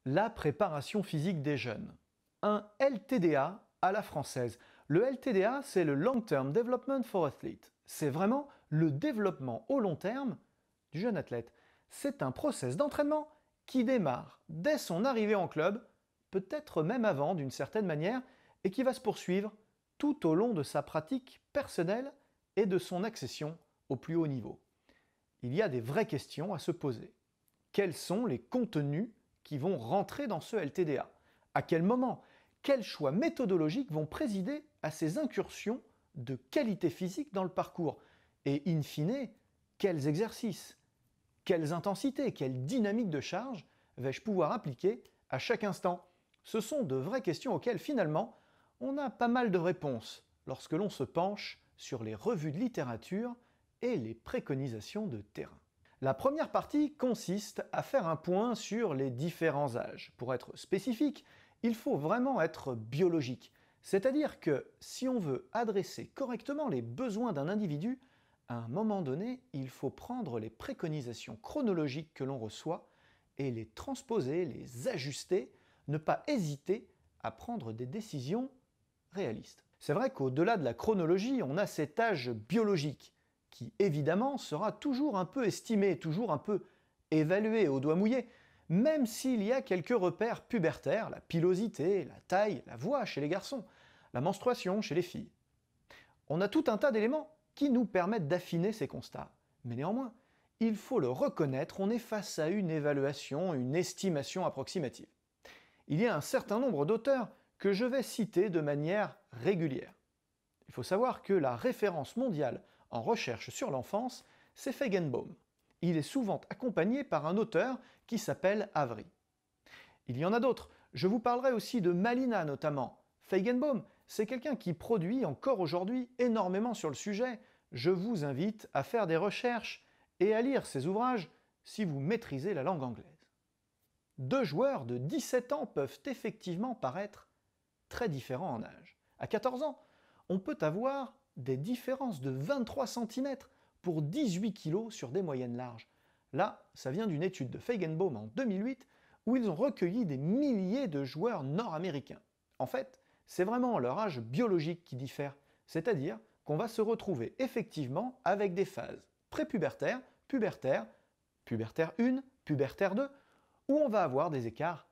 La préparation physique des jeunes. Un LTDA à la française. Le LTDA, c'est le Long Term Development for Athlete. C'est vraiment le développement au long terme du jeune athlète. C'est un process d'entraînement qui démarre dès son arrivée en club, peut-être même avant d'une certaine manière, et qui va se poursuivre tout au long de sa pratique personnelle et de son accession au plus haut niveau. Il y a des vraies questions à se poser. Quels sont les contenus qui vont rentrer dans ce LTDA? À quel moment? Quels choix méthodologiques vont présider à ces incursions de qualité physique dans le parcours? Et in fine, quels exercices, quelles intensités, quelle dynamique de charge vais-je pouvoir appliquer à chaque instant? Ce sont de vraies questions auxquelles finalement on a pas mal de réponses lorsque l'on se penche sur les revues de littérature et les préconisations de terrain. La première partie consiste à faire un point sur les différents âges. Pour être spécifique, il faut vraiment être biologique. C'est-à-dire que si on veut adresser correctement les besoins d'un individu, à un moment donné, il faut prendre les préconisations chronologiques que l'on reçoit et les transposer, les ajuster, ne pas hésiter à prendre des décisions réalistes. C'est vrai qu'au-delà de la chronologie, on a cet âge biologique qui évidemment sera toujours un peu estimé, toujours un peu évalué au doigt mouillé, même s'il y a quelques repères pubertaires, la pilosité, la taille, la voix chez les garçons, la menstruation chez les filles. On a tout un tas d'éléments qui nous permettent d'affiner ces constats. Mais néanmoins, il faut le reconnaître, on est face à une évaluation, une estimation approximative. Il y a un certain nombre d'auteurs que je vais citer de manière régulière. Il faut savoir que la référence mondiale en recherche sur l'enfance, c'est Feigenbaum. Il est souvent accompagné par un auteur qui s'appelle Avery. Il y en a d'autres. Je vous parlerai aussi de Malina notamment. Feigenbaum, c'est quelqu'un qui produit encore aujourd'hui énormément sur le sujet. Je vous invite à faire des recherches et à lire ses ouvrages si vous maîtrisez la langue anglaise. Deux joueurs de 17 ans peuvent effectivement paraître très différents en âge. À 14 ans, on peut avoir des différences de 23 cm pour 18 kg sur des moyennes larges. Là, ça vient d'une étude de Feigenbaum en 2008 où ils ont recueilli des milliers de joueurs nord-américains. En fait, c'est vraiment leur âge biologique qui diffère, c'est-à-dire qu'on va se retrouver effectivement avec des phases prépubértaires, pubertaires, pubertaire 1, pubertaire 2, où on va avoir des écarts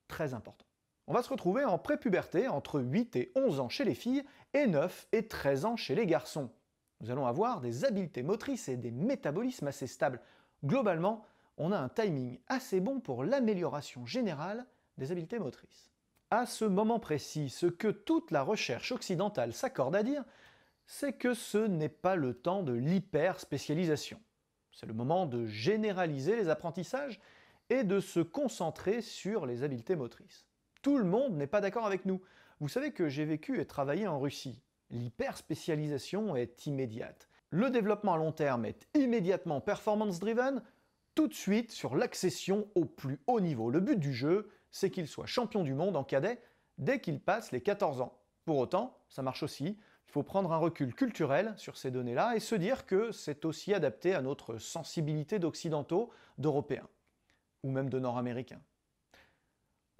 très importants. On va se retrouver en prépuberté entre 8 et 11 ans chez les filles et 9 et 13 ans chez les garçons. Nous allons avoir des habiletés motrices et des métabolismes assez stables. Globalement, on a un timing assez bon pour l'amélioration générale des habiletés motrices. À ce moment précis, ce que toute la recherche occidentale s'accorde à dire, c'est que ce n'est pas le temps de l'hyper-spécialisation. C'est le moment de généraliser les apprentissages et de se concentrer sur les habiletés motrices. Tout le monde n'est pas d'accord avec nous. Vous savez que j'ai vécu et travaillé en Russie. L'hyperspécialisation est immédiate. Le développement à long terme est immédiatement performance-driven, tout de suite sur l'accession au plus haut niveau. Le but du jeu, c'est qu'il soit champion du monde en cadet dès qu'il passe les 14 ans. Pour autant, ça marche aussi, il faut prendre un recul culturel sur ces données-là et se dire que c'est aussi adapté à notre sensibilité d'occidentaux, d'européens, ou même de nord-américains.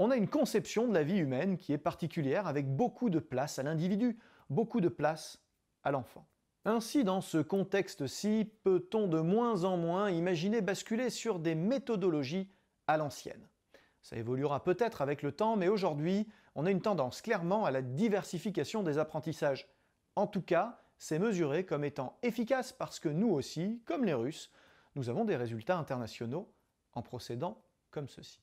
On a une conception de la vie humaine qui est particulière avec beaucoup de place à l'individu, beaucoup de place à l'enfant. Ainsi, dans ce contexte-ci, peut-on de moins en moins imaginer basculer sur des méthodologies à l'ancienne. Ça évoluera peut-être avec le temps, mais aujourd'hui, on a une tendance clairement à la diversification des apprentissages. En tout cas, c'est mesuré comme étant efficace parce que nous aussi, comme les Russes, nous avons des résultats internationaux en procédant comme ceci.